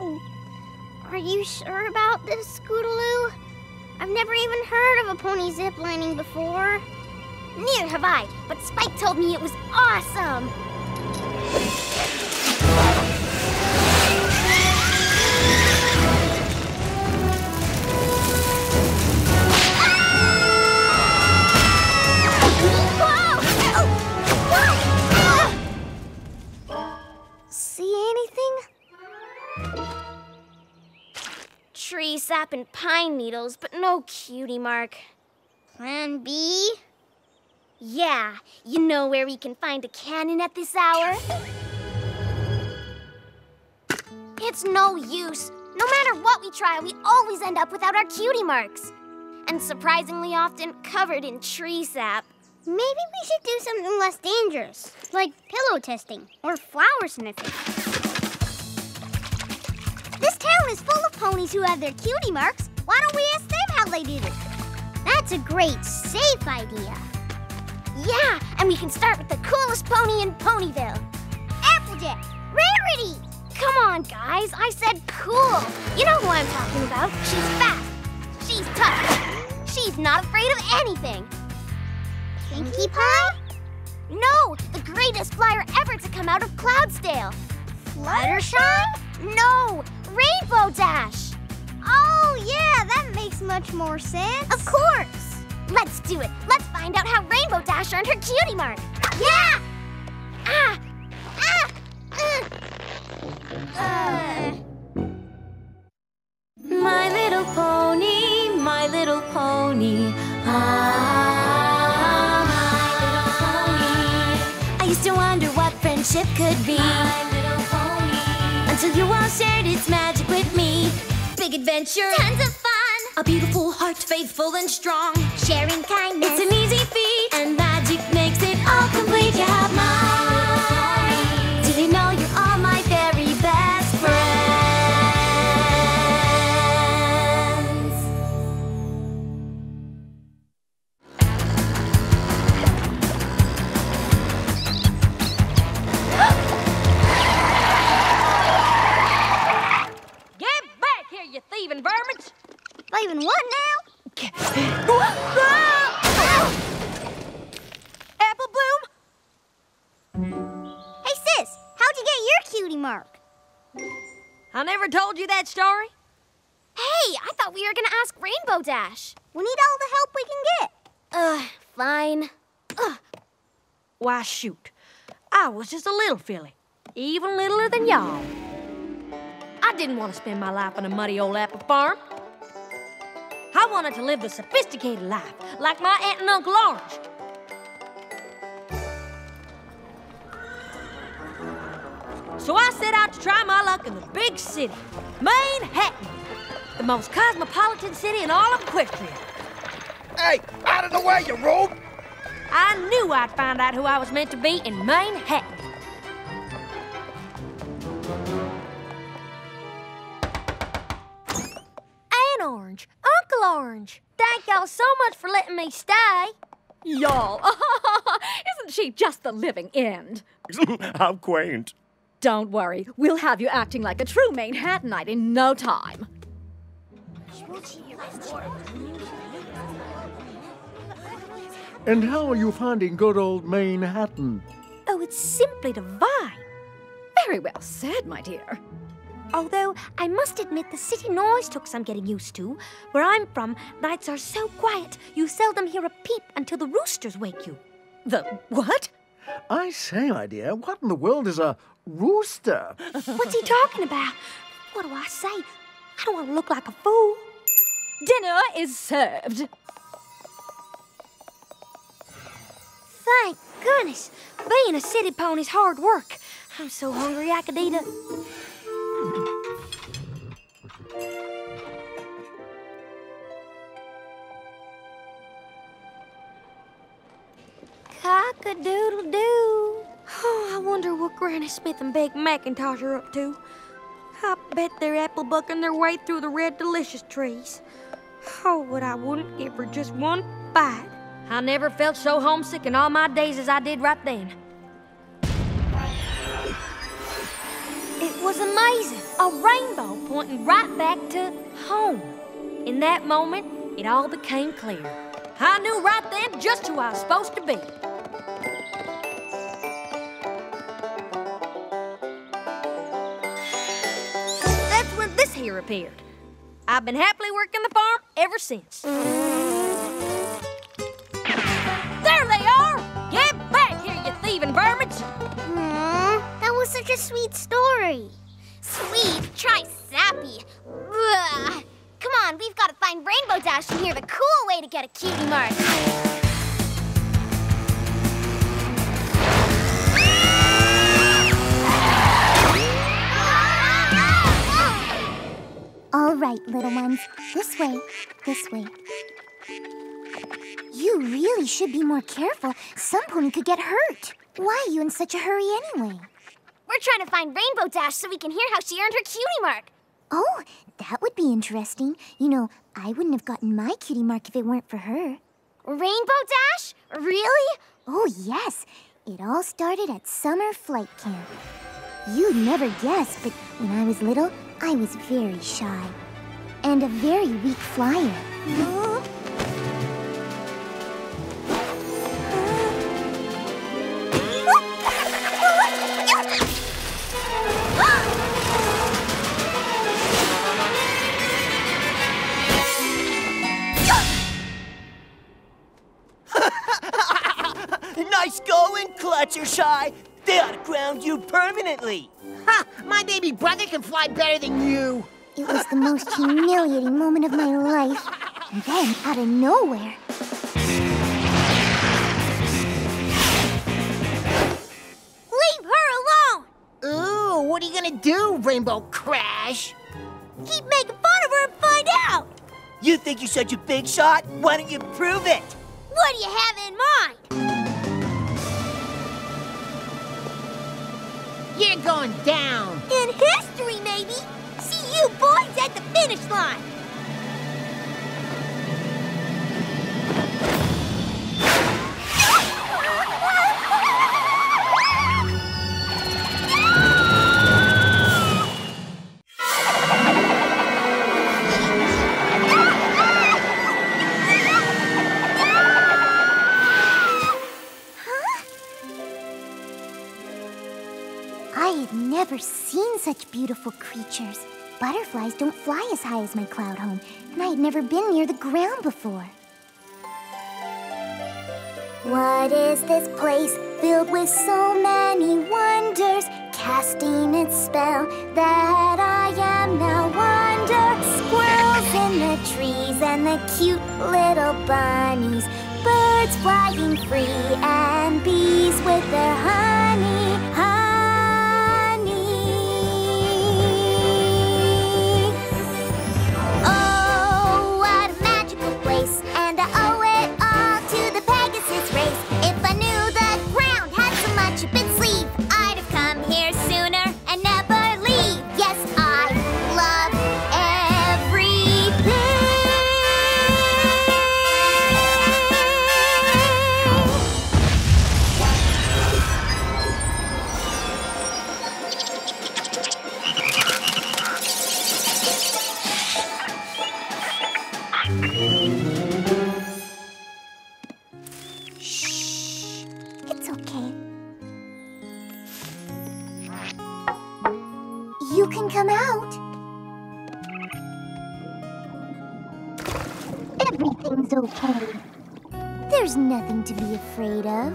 Are you sure about this, Scootaloo? I've never even heard of a pony ziplining before. Neither have I, but Spike told me it was awesome. See anything? Tree sap and pine needles, but no cutie mark. Plan B? Yeah, you know where we can find a cannon at this hour? It's no use. No matter what we try, we always end up without our cutie marks. And surprisingly often covered in tree sap. Maybe we should do something less dangerous, like pillow testing or flower sniffing. This town is full of ponies who have their cutie marks. Why don't we ask them how they did it? That's a great, safe idea. Yeah, and we can start with the coolest pony in Ponyville. Applejack, Rarity! Come on, guys, I said cool. You know who I'm talking about. She's fast. She's tough. She's not afraid of anything. Pinkie Pie? No, the greatest flyer ever to come out of Cloudsdale. Fluttershy? No, Rainbow Dash. Oh, yeah, that makes much more sense. Of course. Let's do it. Let's find out how Rainbow Dash earned her cutie mark. Yeah! Ah! Ah! My little pony, my little pony. Ah, my little pony. I used to wonder what friendship could be. My little pony. Until you all shared its magic with me. Big adventure, Tons of fun. a beautiful heart, faithful and strong. Sharing kindness. It's an easy feat, and magic makes it all complete. You have mine. Do you know you're all my very best friends? Get back here, you thieving vermins! Leaving what now? Apple Bloom? Hey, sis, how'd you get your cutie mark? I never told you that story? Hey, I thought we were gonna ask Rainbow Dash. We need all the help we can get. Fine. Why, shoot. I was just a little filly, even littler than y'all. I didn't want to spend my life on a muddy old apple farm. I wanted to live the sophisticated life, like my aunt and Uncle Orange. So I set out to try my luck in the big city, Manhattan, the most cosmopolitan city in all of Equestria. Hey, out of the way, you rogue! I knew I'd find out who I was meant to be in Manhattan. Aunt Orange, Uncle Orange, thank y'all so much for letting me stay. Y'all, isn't she just the living end? How quaint. Don't worry, we'll have you acting like a true Manhattanite in no time. And how are you finding good old Manhattan? Oh, it's simply divine. Very well said, my dear. Although, I must admit the city noise took some getting used to. Where I'm from, nights are so quiet, you seldom hear a peep until the roosters wake you. The what? I say, my dear, what in the world is a rooster? What's he talking about? What do I say? I don't want to look like a fool. Dinner is served. Thank goodness. Being a city pony's hard work. I'm so hungry I could eat a... Cock-a-doodle-doo. Oh, I wonder what Granny Smith and Big Macintosh are up to. I bet they're apple bucking their way through the red delicious trees. Oh, but I wouldn't give her just one bite. I never felt so homesick in all my days as I did right then. It was amazing. A rainbow pointing right back to home. In that moment, it all became clear. I knew right then just who I was supposed to be. That's when this here appeared. I've been happily working the farm ever since. There they are! Get back here, you thieving vermins! That was such a sweet story. Sweet? Try sappy. Ugh. Come on, we've got to find Rainbow Dash and hear the cool way to get a cutie mark. All right, little ones. This way. This way. You really should be more careful. Some pony could get hurt. Why are you in such a hurry anyway? We're trying to find Rainbow Dash so we can hear how she earned her cutie mark. Oh, that would be interesting. You know, I wouldn't have gotten my cutie mark if it weren't for her. Rainbow Dash? Really? Oh, yes. It all started at summer flight camp. You'd never guess, but when I was little, I was very shy. And a very weak flyer. Nice going, Clutchershy. They ought to ground you permanently. Ha! My baby brother can fly better than you. It was the most humiliating moment of my life. And then, out of nowhere... Leave her alone! Ooh, what are you gonna do, Rainbow Crash? Keep making fun of her and find out! You think you're such a big shot? Why don't you prove it? What do you have in mind? You're going down. In history, maybe. See you boys at the finish line. I had never seen such beautiful creatures. Butterflies don't fly as high as my cloud home, and I had never been near the ground before. What is this place filled with so many wonders, casting its spell that I am now wonder? Squirrels in the trees and the cute little bunnies, birds flying free and bees with their honey. You can come out. Everything's okay. There's nothing to be afraid of.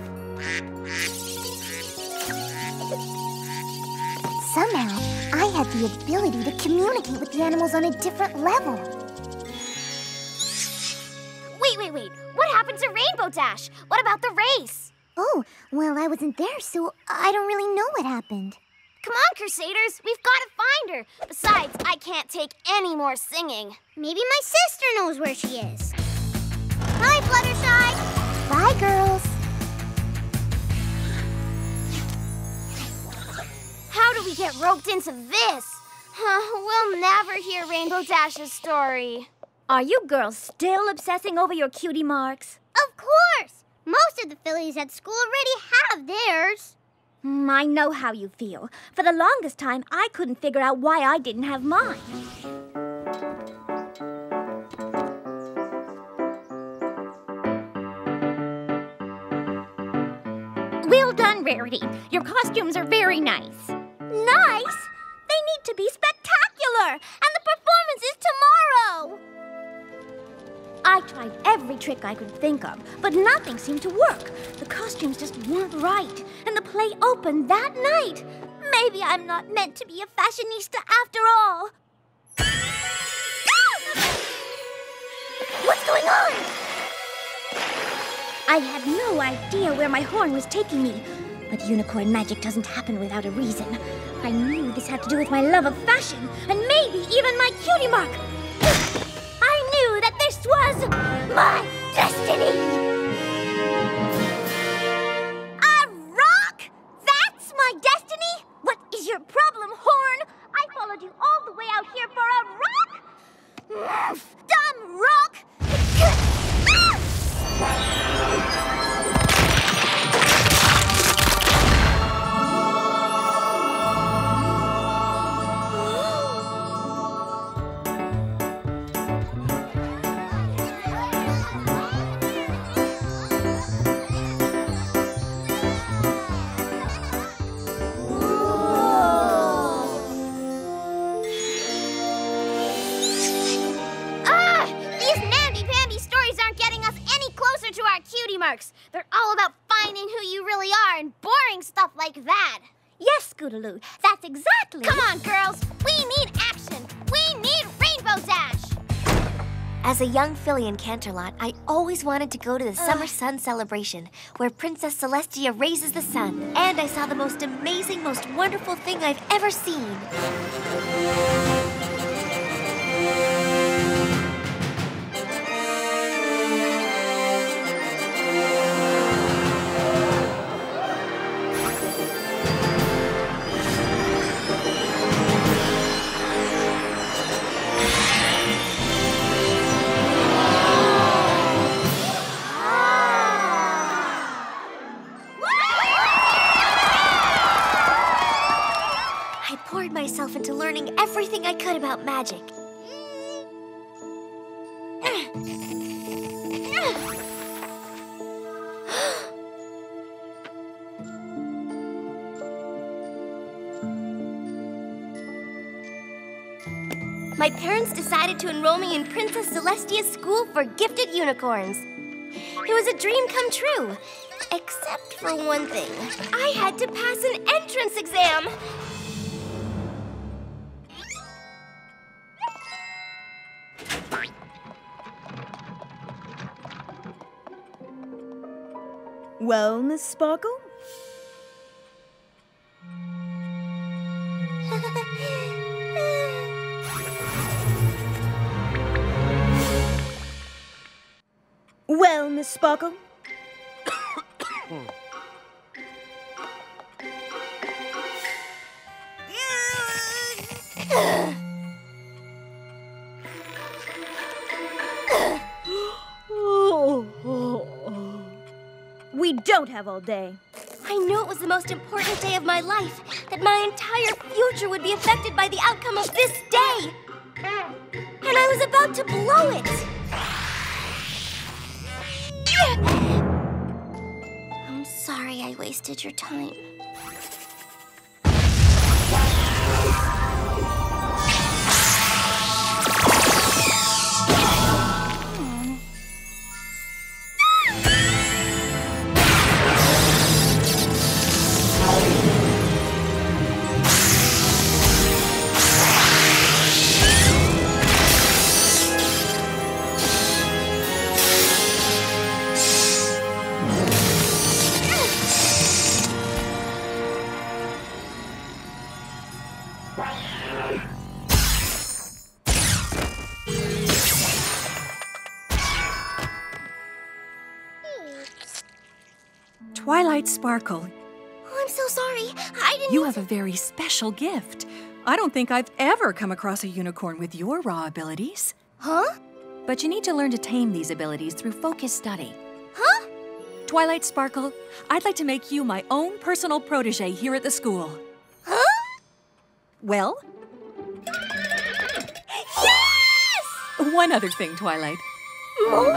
Somehow, I had the ability to communicate with the animals on a different level. Wait. What happened to Rainbow Dash? What about the race? Oh, well, I wasn't there, so I don't really know what happened. Come on, Crusaders. We've got to find her. Besides, I can't take any more singing. Maybe my sister knows where she is. Hi, Fluttershy. Bye, girls. How do we get roped into this? We'll never hear Rainbow Dash's story. Are you girls still obsessing over your cutie marks? Of course! Most of the fillies at school already have theirs. I know how you feel. For the longest time, I couldn't figure out why I didn't have mine. Well done, Rarity. Your costumes are very nice. Nice? They need to be spectacular! And the performance is tomorrow! I tried every trick I could think of, but nothing seemed to work. The costumes just weren't right, and the play opened that night. Maybe I'm not meant to be a fashionista after all. What's going on? I had no idea where my horn was taking me, but unicorn magic doesn't happen without a reason. I knew this had to do with my love of fashion, and maybe even my cutie mark. I knew that this was my destiny! A rock? That's my destiny? What is your problem, Horn? I followed you all the way out here for a rock? Dumb rock! Marks. They're all about finding who you really are and boring stuff like that. Yes, Scootaloo, that's exactly. Come on, girls. We need action. We need Rainbow Dash. As a young filly in Canterlot, I always wanted to go to the Summer Sun Celebration, where Princess Celestia raises the sun. And I saw the most amazing, most wonderful thing I've ever seen. Myself into learning everything I could about magic. My parents decided to enroll me in Princess Celestia's school for gifted unicorns. It was a dream come true, except for one thing. I had to pass an entrance exam. Well, Miss Sparkle? Well, Miss Sparkle? We don't have all day. I knew it was the most important day of my life, that my entire future would be affected by the outcome of this day. And I was about to blow it. I'm sorry I wasted your time. Twilight Sparkle. Oh, I'm so sorry. I didn't... You have a very special gift. I don't think I've ever come across a unicorn with your raw abilities. Huh? But you need to learn to tame these abilities through focused study. Huh? Twilight Sparkle, I'd like to make you my own personal protege here at the school. Huh? Well? Yes! One other thing, Twilight. More?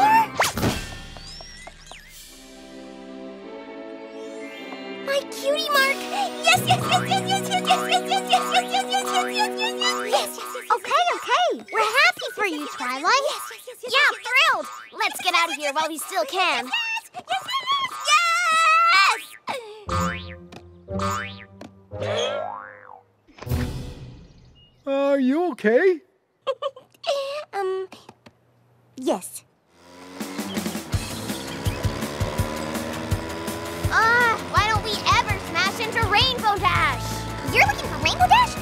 My cutie mark! Yes, yes, yes, yes, yes, yes, yes, yes, yes, yes, yes, yes, yes, yes, yes, yes, yes. Okay. We're happy for you, Twilight. Yeah, thrilled. Let's get out of here while we still can. Are you okay? Yes. Why don't we ever smash into Rainbow Dash? You're looking for Rainbow Dash?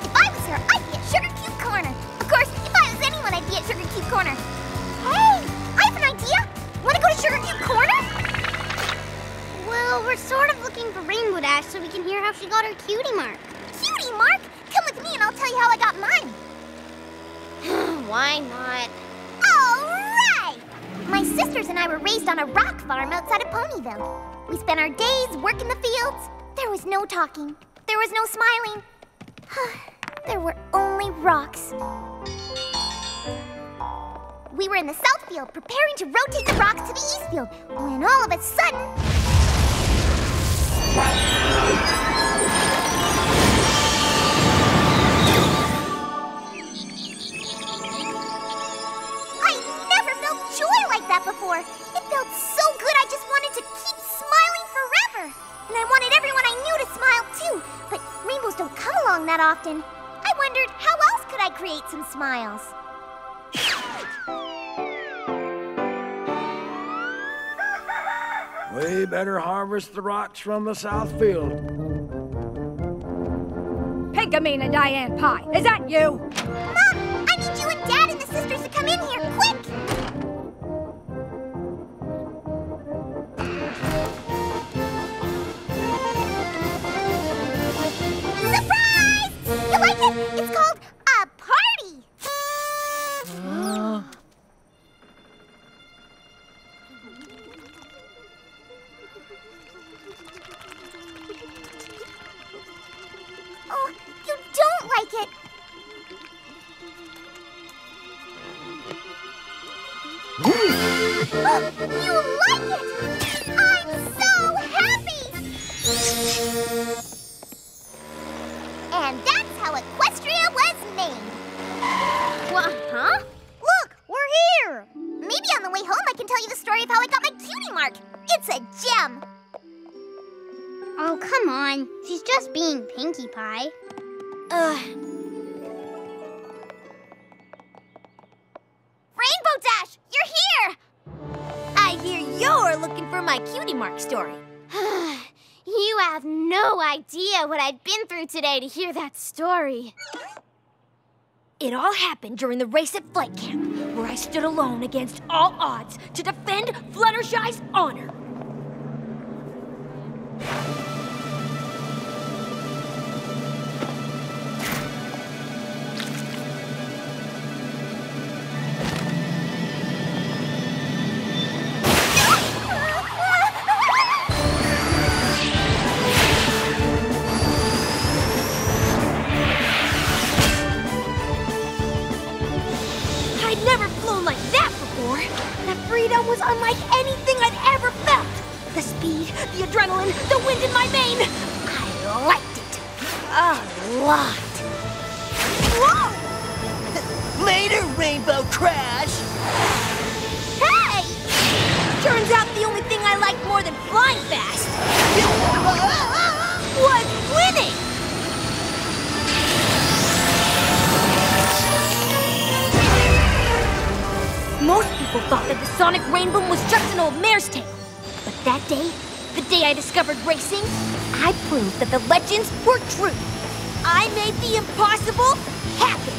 If I was her, I'd be at Sugar Cube Corner. Of course, if I was anyone, I'd be at Sugar Cube Corner. Hey, I have an idea. Want to go to Sugar Cube Corner? Well, we're sort of looking for Rainbow Dash so we can hear how she got her cutie mark. Cutie mark? Come with me and I'll tell you how I got mine. Why not? All right! My sisters and I were raised on a rock farm outside of Ponyville. We spent our days working the fields. There was no talking. There was no smiling. There were only rocks. We were in the south field preparing to rotate the rocks to the east field when all of a sudden... before. It felt so good I just wanted to keep smiling forever. And I wanted everyone I knew to smile too. But rainbows don't come along that often. I wondered how else could I create some smiles? We better harvest the rocks from the south field. Pinkamene and Diane Pie, is that you? Mom, I need you and Dad and the sisters to come in here, quick! Surprise! You like it? It's called a party! Oh, you don't like it! You like it! I'm so happy! And that's how Equestria was named. What, huh? Look, we're here! Maybe on the way home I can tell you the story of how I got my cutie mark. It's a gem. Oh, come on. She's just being Pinkie Pie. Rainbow Dash, you're here! I hear you're looking for my cutie mark story. You have no idea what I've been through today to hear that story. It all happened during the race at flight camp, where I stood alone against all odds to defend Fluttershy's honor. I'd never flown like that before. That freedom was unlike anything I'd ever felt. The speed, the adrenaline, the wind in my mane. I liked it. A lot. Whoa! Later, Rainbow Crash! Hey! Turns out the only thing I like more than flying fast was winning! Most people thought that the Sonic Rainbow was just an old mare's tale. But that day, the day I discovered racing, I proved that the legends were true. I made the impossible happen.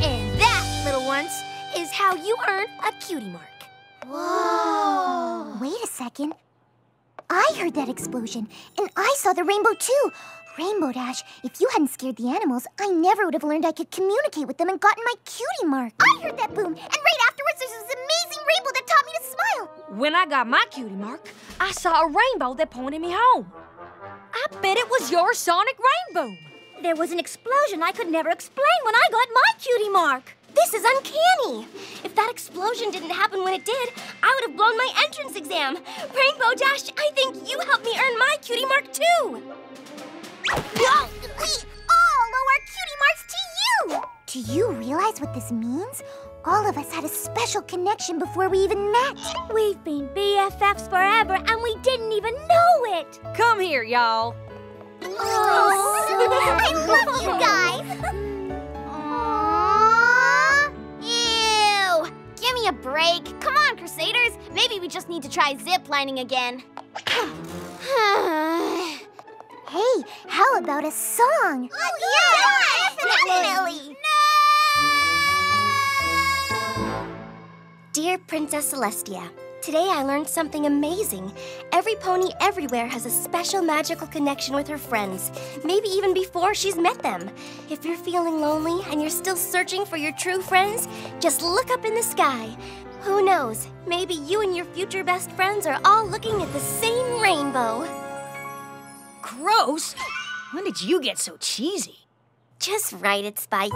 And that, little ones, is how you earn a cutie mark. Whoa! Wait a second. I heard that explosion, and I saw the rainbow too. Rainbow Dash, if you hadn't scared the animals, I never would have learned I could communicate with them and gotten my cutie mark. I heard that boom, and right afterwards there's this amazing rainbow that taught me to smile. When I got my cutie mark, I saw a rainbow that pointed me home. I bet it was your sonic rainbow. There was an explosion I could never explain when I got my cutie mark. This is uncanny. If that explosion didn't happen when it did, I would have blown my entrance exam. Rainbow Dash, I think you helped me earn my cutie mark too. Whoa! We all owe our cutie marks to you! Do you realize what this means? All of us had a special connection before we even met. We've been BFFs forever and we didn't even know it! Come here, y'all. Oh, I love you guys! Aww. Ew! Give me a break. Come on, Crusaders. Maybe we just need to try ziplining again. Hey, how about a song? Oh, yeah! Definitely! Dear Princess Celestia, today I learned something amazing. Every pony everywhere has a special magical connection with her friends, maybe even before she's met them. If you're feeling lonely and you're still searching for your true friends, just look up in the sky. Who knows, maybe you and your future best friends are all looking at the same rainbow. Gross! When did you get so cheesy? Just write it, Spike.